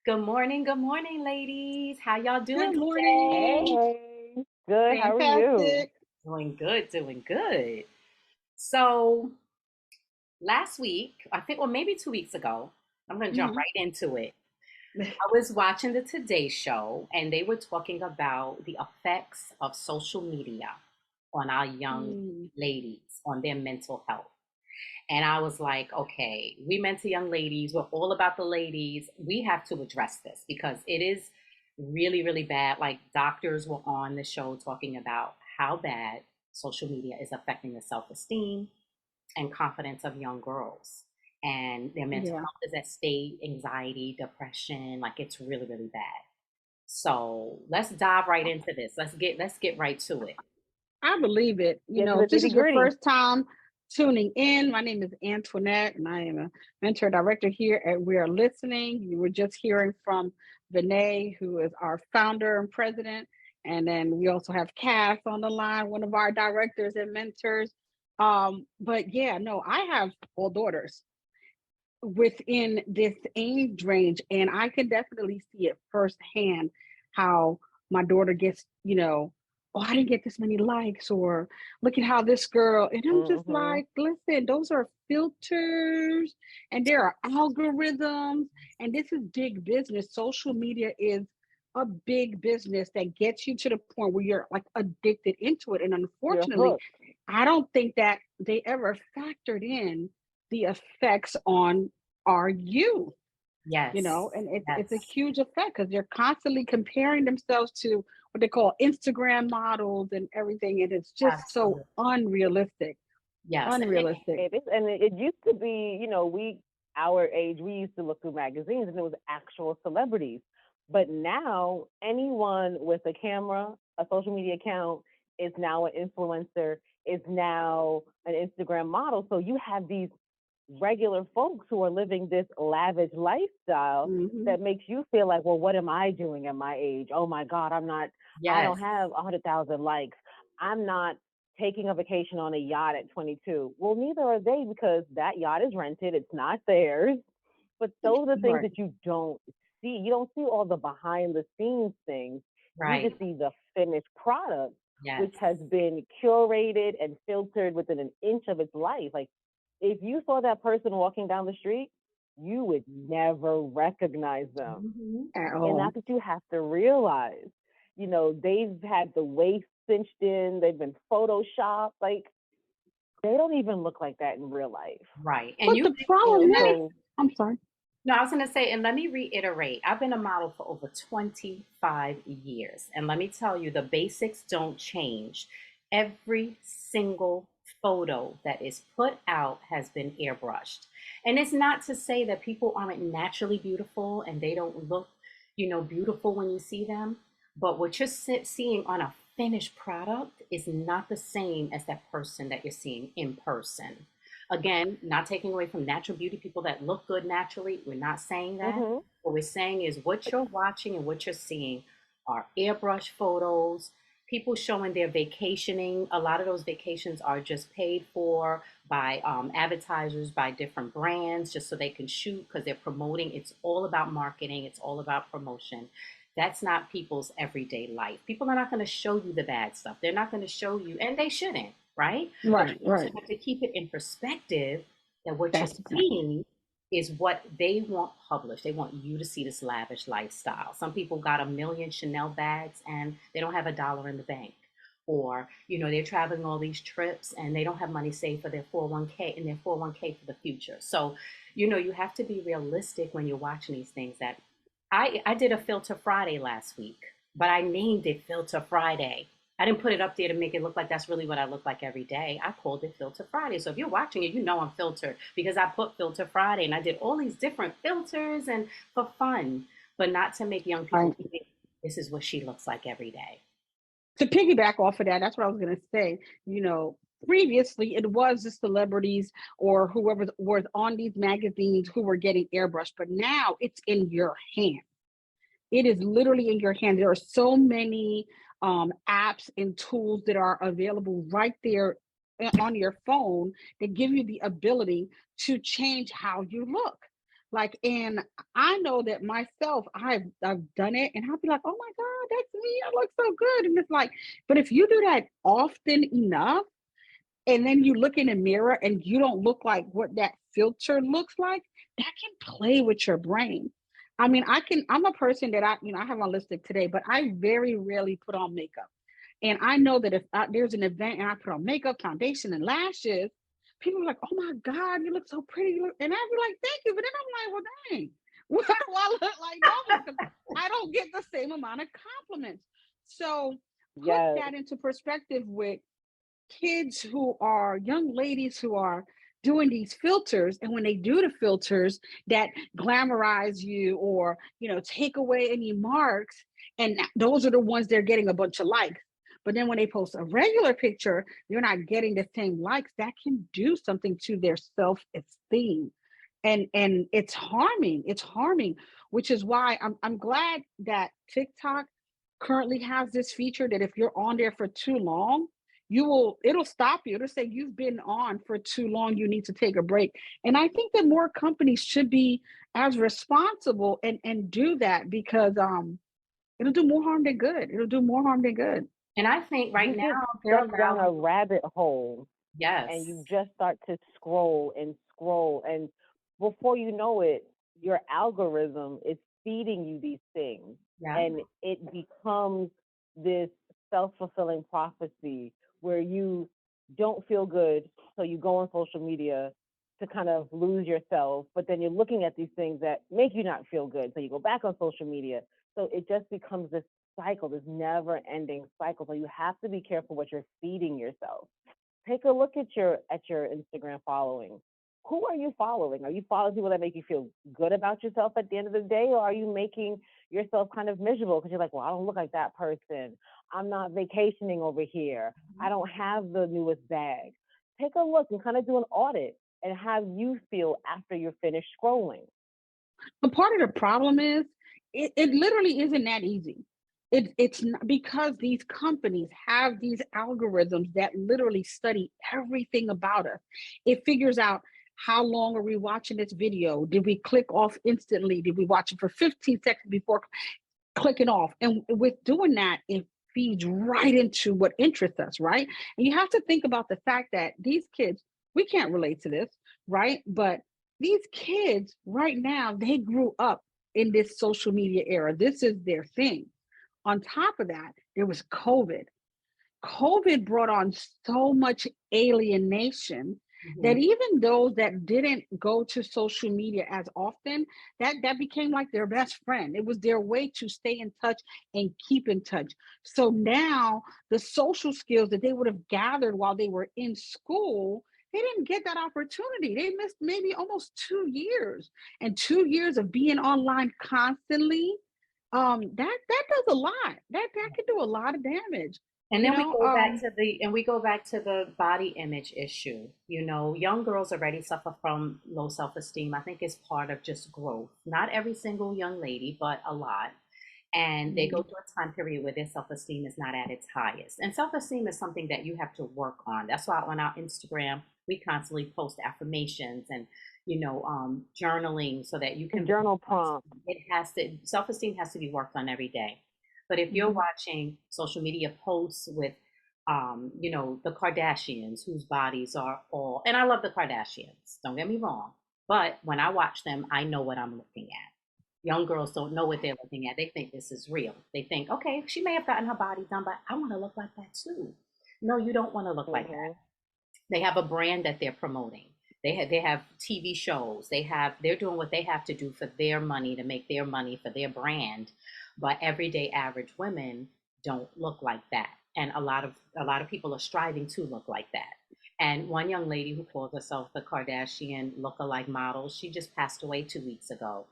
Good morning, ladies. How y'all doing Good today? morning. Hey, good. How are you? Fantastic. Doing good, doing good. So last week, I think, or maybe 2 weeks ago, I'm going to jump Mhm. right into it. I was watching the Today Show, and they were talking about the effects of social media on our young Mm, ladies, on their mental health. And I was like, okay, we mentor young ladies. We're all about the ladies. We have to address this because it is really, really bad. Like doctors were on the show talking about how bad social media is affecting the self esteem and confidence of young girls. And their mental yeah, health is at stake, anxiety, depression, like it's really, really bad. So let's dive right into this. Let's get right to it. I believe it. Get to If the this nitty is your gritty. first time tuning in, my name is Antoinette, and I am a mentor director here at We Are Listening. You were just hearing from Vinay, who is our founder and president. And then we also have Cass on the line, one of our directors and mentors. But yeah, no, I have all daughters within this age range, and I can definitely see it firsthand how my daughter gets, oh, I didn't get this many likes, or look at how this girl, and I'm just Hmm. like, listen, those are filters and there are algorithms, and this is big business. Social media is a big business that gets you to the point where you're like addicted into it. And You're unfortunately, hooked. I don't think that they ever factored in the effects on our youth, Yes. and it's a Yes. huge effect because they're constantly comparing themselves to what they call Instagram models and everything, and it's just so Absolutely. unrealistic. Yes. Unrealistic. It is, and it used to be, our age, we used to look through magazines and it was actual celebrities. But now, anyone with a camera, a social media account, is now an influencer, is now an Instagram model. So you have these regular folks who are living this lavish lifestyle Hmm. that makes you feel like, well, what am I doing at my age? Oh my God, I Yes. don't have 100,000 likes. I'm not taking a vacation on a yacht at 22. Well, neither are they because that yacht is rented, it's not theirs. But those are the things Right. that you don't see. You don't see all the behind the scenes things. You Right. just see the finished product, Yes. which has been curated and filtered within an inch of its life. Like, if you saw that person walking down the street, you would never recognize them. Mhm. At And all. that's what you have to realize. They've had the waist cinched in, they've been photoshopped. Like, they don't even look like that in real life. Right. And But you the think, problem and is, let me, So, I'm sorry. no, I was going to say, and let me reiterate, I've been a model for over 25 years. And let me tell you, the basics don't change. Every single photo that is put out has been airbrushed. And it's not to say that people aren't naturally beautiful and they don't look, beautiful when you see them. But what you're seeing on a finished product is not the same as that person that you're seeing in person. Again, not taking away from natural beauty, people that look good naturally. We're not saying that. hmm What we're saying is what you're watching and what you're seeing are airbrush photos, people showing their vacationing. A lot of those vacations are just paid for by advertisers, by different brands, just so they can shoot because they're promoting. It's all about marketing, it's all about promotion. That's not people's everyday life. People are not going to show you the bad stuff. They're not going to show you, and they shouldn't, right? But Right, you also right. have to keep it in perspective that what you're That's the thing. seeing is what they want published. They want you to see this lavish lifestyle. Some people got a million Chanel bags and they don't have a dollar in the bank. Or, they're traveling all these trips and they don't have money saved for their 401k and their 401k for the future. So, you have to be realistic when you're watching these things that I did a filter Friday last week, but I named it Filter Friday. I didn't put it up there to make it look like that's really what I look like every day. I called it Filter Friday. So if you're watching it, you know I'm filtered because I put Filter Friday and I did all these different filters and for fun, but not to make young people Right. think this is what she looks like every day. To piggyback off of that, that's what I was going to say. You know, Previously it was the celebrities or whoever was on these magazines who were getting airbrushed, but now it's in your hand. It is literally in your hand. There are so many apps and tools that are available right there on your phone that give you the ability to change how you look. Like, and I know that myself, I've done it, and I'll be like, oh my God, that's me. I look so good. And it's like, but if you do that often enough, and then you look in the mirror and you don't look like what that filter looks like, that can play with your brain. I mean, I'm a person that I have on lipstick today, but I very rarely put on makeup. And I know that if there's an event and I put on makeup, foundation, and lashes, people are like, "Oh my God, you look so pretty!" And I'd be like, "Thank you," but then I'm like, "Well, dang, what do I look like normally?" Because I don't get the same amount of compliments. So put Yes. that into perspective with kids who are young ladies who are doing these filters, and when they do the filters that glamorize you or take away any marks, and those are the ones they're getting a bunch of likes. But then when they post a regular picture, you're not getting the same likes. That can do something to their self-esteem, and it's harming, which is why I'm glad that TikTok currently has this feature that if you're on there for too long, it'll stop you. It'll say you've been on for too long, you need to take a break. And I think that more companies should be as responsible and do that, because it'll do more harm than good. It'll do more harm than good. And I think You right get now they're stuck down allowing, a rabbit hole and you yes, just start to scroll and scroll. And before you know it, your algorithm is feeding you these things. yeah. And it becomes this self-fulfilling prophecy where you don't feel good. So you go on social media to kind of lose yourself, but then you're looking at these things that make you not feel good. So you go back on social media. So it just becomes this cycle, this never ending cycle. So you have to be careful what you're feeding yourself. Take a look at your Instagram following. Who are you following? Are you following people that make you feel good about yourself at the end of the day, or are you making yourself kind of miserable because you're like, well, I don't look like that person. I'm not vacationing over here. I don't have the newest bag. Take a look and kind of do an audit and how you feel after you're finished scrolling. But part of the problem is it literally isn't that easy. It's not, because these companies have these algorithms that literally study everything about us. It figures out how long are we watching this video? Did we click off instantly? Did we watch it for 15 seconds before clicking off? And with doing that, it feeds right into what interests us, right? And you have to think about the fact that these kids, we can't relate to this, right? But these kids right now, they grew up in this social media era. This is their thing. On top of that, there was COVID. COVID brought on so much alienation that Mhm. even those that didn't go to social media as often, that became like their best friend. It was their way to stay in touch and keep in touch. So now the social skills that they would have gathered while they were in school, they didn't get that opportunity. They missed maybe almost 2 years, and 2 years of being online constantly. That does a lot. That can do a lot of damage. And You then we know, go back to the body image issue. You know, young girls already suffer from low self-esteem. I think it's part of just growth. Not every single young lady, but a lot. And they go Mhm. through a time period where their self-esteem is not at its highest. And self-esteem is something that you have to work on. That's why on our Instagram, we constantly post affirmations and, journaling so that you can, Journal prompt. self-esteem has to be worked on every day. But if you're Mhm. watching social media posts with, the Kardashians, whose bodies are all, and I love the Kardashians, don't get me wrong. But when I watch them, I know what I'm looking at. Young girls don't know what they're looking at. They think this is real. They think, okay, she may have gotten her body done, but I want to look like that too. No, you don't want to look like that. Hmm. They have a brand that they're promoting. They have TV shows. They're doing what they have to do for their money to make their money for their brand. But everyday average women don't look like that. And a lot of people are striving to look like that. And one young lady who calls herself the Kardashian lookalike model, she just passed away 2 weeks ago,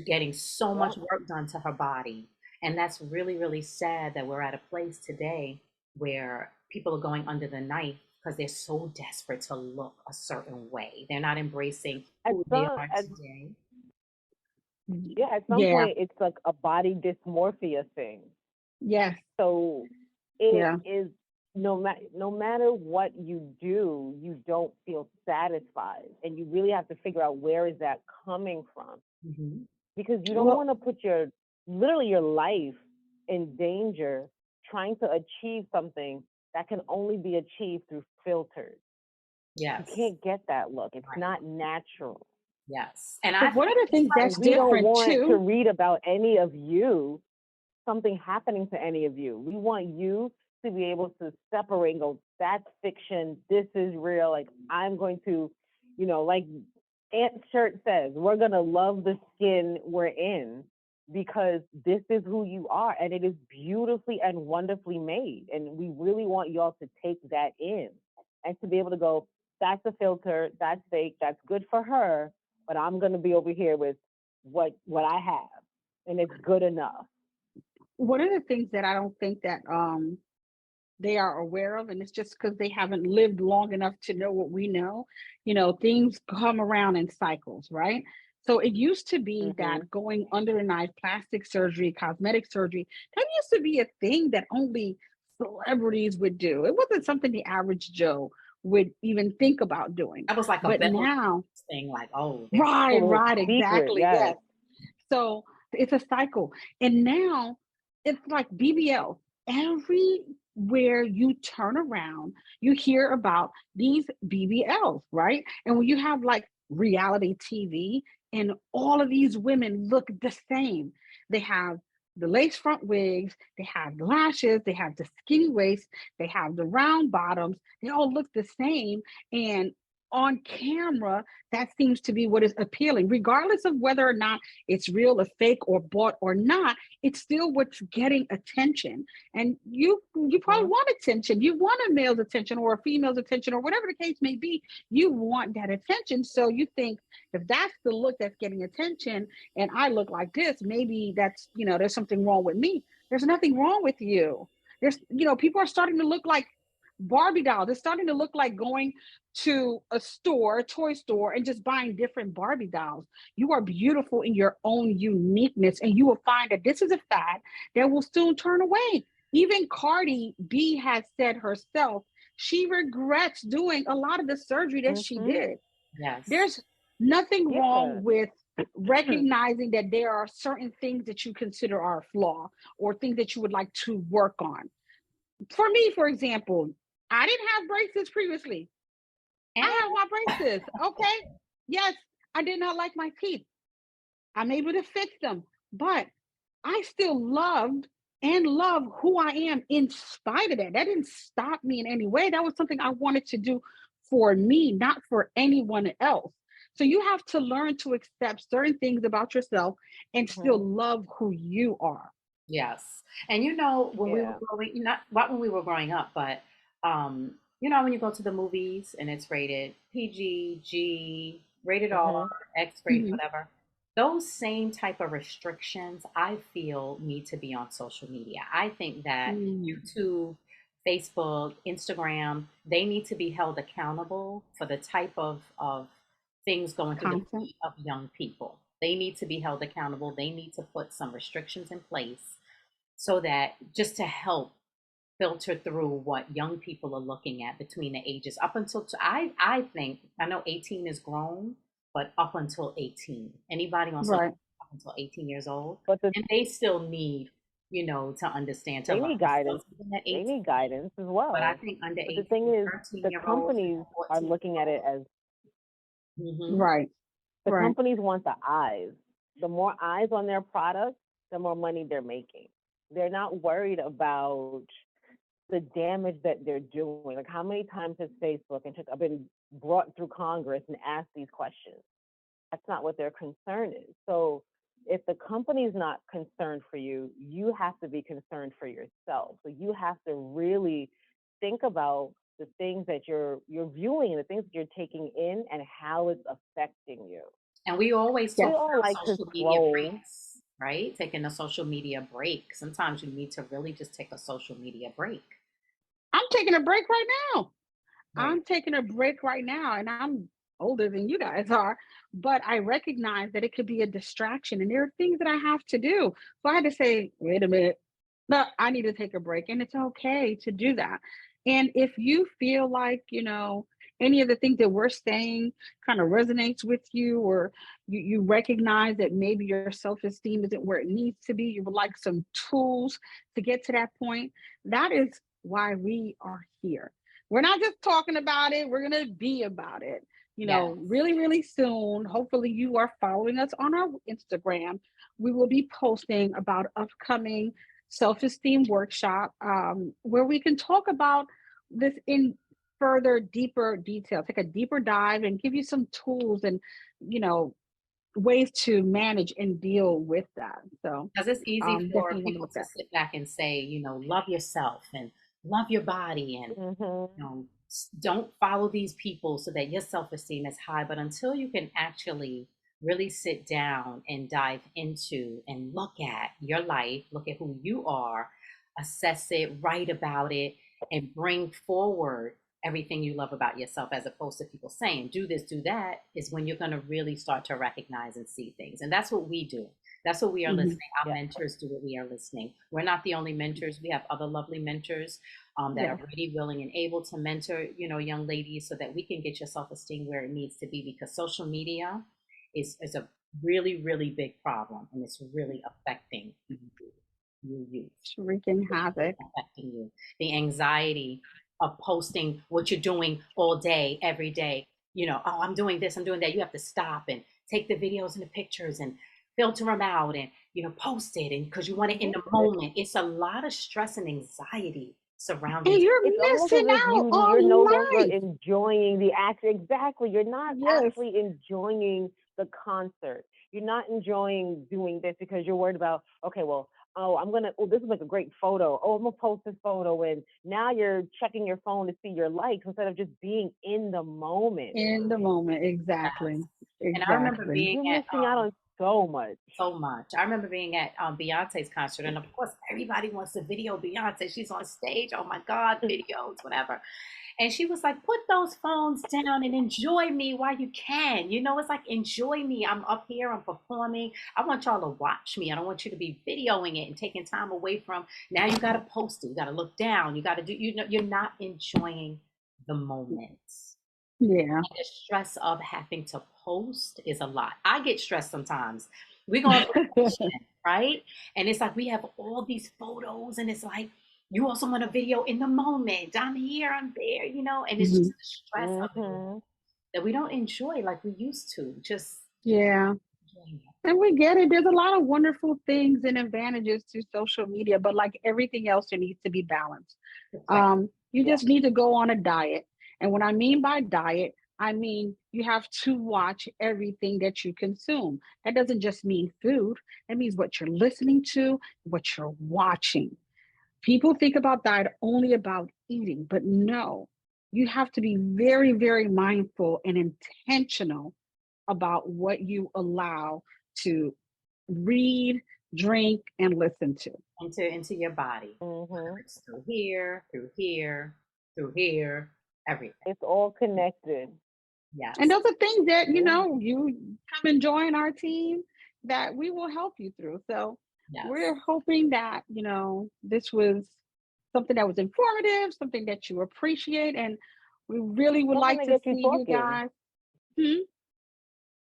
getting so Yep. much work done to her body. And that's really, really sad that we're at a place today where people are going under the knife because they're so desperate to look a certain way. They're not embracing At who they some, are at, today. yeah, at some Yeah. point, it's like a body dysmorphia thing. Yes. So it Yeah. is no matter what you do, you don't feel satisfied, and you really have to figure out where is that coming from. Mhm. because you don't Well, want to put literally your life in danger trying to achieve something that can only be achieved through filters. You Yes. can't get that look. It's Right. not natural. Yes. And but I one of think the just things like that's And we don't different want to too. read about any of you, something happening to any of you. We want you to be able to separate and go, that's fiction, this is real. Like, I'm going to, like Aunt Shirt says, we're going to love the skin we're in because this is who you are. And it is beautifully and wonderfully made. And we really want y'all to take that in and to be able to go, that's a filter, that's fake, that's good for her, but I'm going to be over here with what I have, and it's good enough. One of the things that I don't think that they are aware of, and it's just because they haven't lived long enough to know what we know, things come around in cycles, right? So it used to be Hmm. that going under the knife, plastic surgery, cosmetic surgery, that used to be a thing that only celebrities would do. It wasn't something the average Joe would even think about doing. that was like a But Beverly now, Hills thing, like, oh, they're right, Little right, secret, exactly, yes. yes. So it's a cycle. And now it's like BBL. Everywhere you turn around, you hear about these BBLs, right? And when you have like reality TV and all of these women look the same, they have the lace front wigs, they have the lashes, they have the skinny waist, they have the round bottoms, they all look the same. And on camera, that seems to be what is appealing, regardless of whether or not it's real or fake or bought or not. It's still what's getting attention. And you probably Hmm. want attention. You want a male's attention or a female's attention or whatever the case may be. You want that attention. So you think if that's the look that's getting attention and I look like this, maybe that's, there's something wrong with me. There's nothing wrong with you. People are starting to look like Barbie dolls. It's starting to look like going to a store, a toy store, and just buying different Barbie dolls. You are beautiful in your own uniqueness, and you will find that this is a fad that will soon turn away. Even Cardi B has said herself she regrets doing a lot of the surgery that she Hmm. did. yes. There's nothing Yeah. wrong with recognizing that there are certain things that you consider are a flaw or things that you would like to work on. For me, for example, I didn't have braces previously. And I have my braces. Okay. Yes, I did not like my teeth. I'm able to fix them, but I still loved and love who I am in spite of that. That didn't stop me in any way. That was something I wanted to do for me, not for anyone else. So you have to learn to accept certain things about yourself and still Hmm. love who you are. yes. And when we were Yeah. growing, not when we were growing up, but when you go to the movies and it's rated PG, G, rated R, Hmm. X rated, Mhm. whatever. Those same type of restrictions I feel need to be on social media. I think that Mm. YouTube, Facebook, Instagram, they need to be held accountable for the type of things going through the Content. feet of young people. They need to be held accountable. They need to put some restrictions in place so that just to help filter through what young people are looking at between the ages up until I think I know 18 is grown, but up until 18, anybody on social Right. media up until 18 years old, But and they still need to understand to they learn need guidance. something at They 18. need guidance as But I well. think under But the 18, thing is, 13 the year olds, companies are 14 looking at it as year olds. Hmm. Right. the Right. companies want the eyes. The more eyes on their product, the more money they're making. They're not worried about the damage that they're doing. Like, how many times has Facebook and TikTok been brought through Congress and asked these questions? That's not what their concern is. So if the company's not concerned for you, you have to be concerned for yourself. So you have to really think about the things that you're viewing and the things that you're taking in and how it's affecting you. And we always We talk Yes. all about like to social media scroll. breaks, right? Taking a social media break. Sometimes you need to really just take a social media break. I'm taking a break right now. Right. I'm taking a break right now, and I'm older than you guys are, but I recognize that it could be a distraction, and there are things that I have to do. So I had to say, wait a minute, no, I need to take a break, and it's okay to do that. And if you feel like, any of the things that we're saying kind of resonates with you, or you recognize that maybe your self-esteem isn't where it needs to be, you would like some tools to get to that point, that is why we are here. We're not just talking about it, we're going to be about it. Yes. Really, really soon, hopefully you are following us on our Instagram. We will be posting about upcoming self-esteem workshop, where we can talk about this in further, deeper detail, take a deeper dive and give you some tools and, you know, ways to manage and deal with that. So Because it's easy for definitely want to people look to at. sit back and say, love yourself and love your body and, Mm-hmm. don't follow these people so that your self-esteem is high. But until you can actually really sit down and dive into and look at your life, look at who you are, assess it, write about it, and bring forward everything you love about yourself, as opposed to people saying, do this, do that, is when you're going to really start to recognize and see things. And that's what we do. That's what we are Mhm. listening. Our Yeah. mentors do what we are listening. We're not the only mentors. We have other lovely mentors that Yes. are ready, willing, and able to mentor, young ladies, so that we can get your self-esteem where it needs to be. Because social media is a really, really big problem, and it's really affecting you youth. Wreaking Really, really havoc. affecting you. The anxiety of posting what you're doing all day, every day. Oh, I'm doing this, I'm doing that. You have to stop and take the videos and the pictures and filter them out and post it, and because you want it in the Mhm. moment. It's a lot of stress and anxiety surrounding. And you're It's almost as missing if out you're no on longer life. enjoying the act. Exactly. You're not Yes. actually enjoying the concert. You're not enjoying doing this because you're worried about, okay, well, oh, this is like a great photo. Oh, I'm gonna post this photo. And now you're checking your phone to see your likes instead of just being in the moment. In the moment. Exactly. And I remember Exactly. being You're at missing out on so much. so much. I remember being at Beyonce's concert, and of course, everybody wants to video Beyonce. She's on stage. Oh my God, videos, whatever. And she was like, "Put those phones down and enjoy me while you can." It's like, enjoy me. I'm up here. I'm performing. I want y'all to watch me. I don't want you to be videoing it and taking time away from. Now you got to post it. You got to look down. You got to do. You're not enjoying the moment. Yeah. The stress of having to post is a lot. I get stressed sometimes. We go on vacation, right? And it's like we have all these photos, and it's like you also want a video in the moment. I'm here, I'm there, and it's just Mhm. the stress of it all Hmm. that we don't enjoy like we used to. Just Yeah. enjoying it. And we get it. There's a lot of wonderful things and advantages to social media, but like everything else, it needs to be balanced. It's like, You Yeah. just need to go on a diet. And what I mean by diet, I mean you have to watch everything that you consume. That doesn't just mean food, it means what you're listening to, what you're watching. People think about diet only about eating, but no, you have to be very, very mindful and intentional about what you allow to read, drink, and listen to. into your body. Whether Hmm. it's through here, through here, everything. It's all connected. And Yes. those are things that, Yeah. you come and join our team that we will help you through. So Yes. we're hoping that, this was something that was informative, something that you appreciate, and we really would Something like to to get you see you talking. guys. Hmm?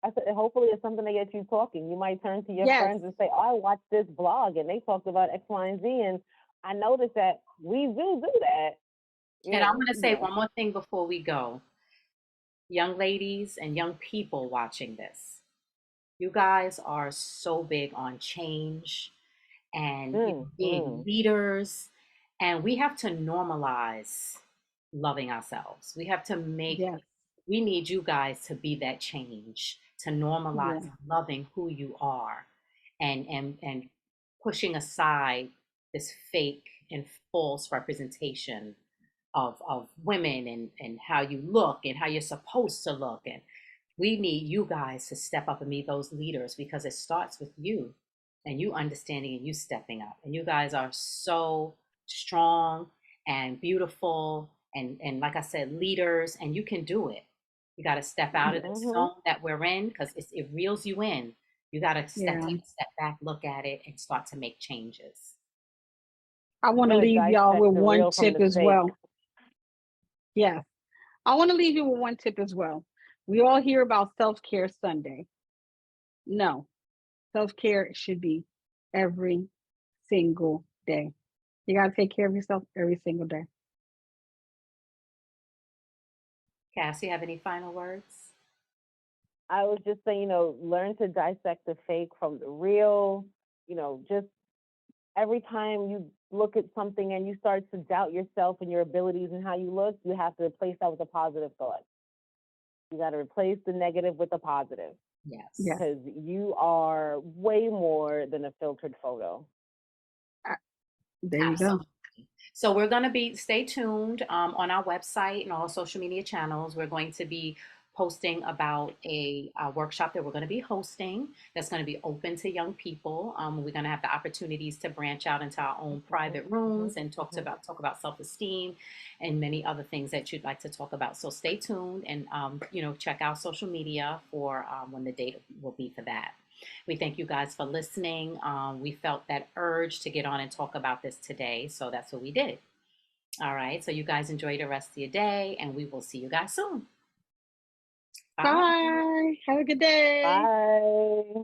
I said, hopefully it's something to get you talking. You might turn to your Yes, friends and say, "Oh, I watched this blog and they talked about X, Y, and Z, and I noticed that we do that." You And I'm know. going to say yes, one more thing before we go. Young ladies and young people watching this, you guys are so big on change and being Mm. leaders, and we have to normalize loving ourselves. yes, We need you guys to be that change, to normalize yes. loving who you are, and pushing aside this fake and false representation of women, and how you look and how you're supposed to look. And we need you guys to step up and be those leaders, because it starts with you and you understanding and you stepping up. And you guys are so strong and beautiful, and like I said, leaders, and you can do it. You got to step out of the Mhm. zone that we're in, because it reels you in. You got to Yeah. take a step back, look at it, and start to make changes. I You want to got to leave y'all dissect with the one real from tip the as fake. well. Yes. I want to leave you with one tip as well. We all hear about self-care Sunday. No, self-care should be every single day. You got to take care of yourself every single day. Cassie, have any final words? I was just saying, learn to dissect the fake from the real. Just every time you look at something and you start to doubt yourself and your abilities and how you look, you have to replace that with a positive thought. You got to replace the negative with a positive, Yes. Yeah. because you are way more than a filtered photo. There you go. Absolutely. So we're going to stay tuned on our website and all social media channels. We're going to be posting about a workshop that we're going to be hosting that's going to be open to young people. We're going to have the opportunities to branch out into our own private rooms and talk about self-esteem and many other things that you'd like to talk about. So stay tuned and check out social media for when the date will be for that. We thank you guys for listening. We felt that urge to get on and talk about this today, so that's what we did. All right, so you guys enjoy the rest of your day, and we will see you guys soon. Bye. Have a good day. Bye.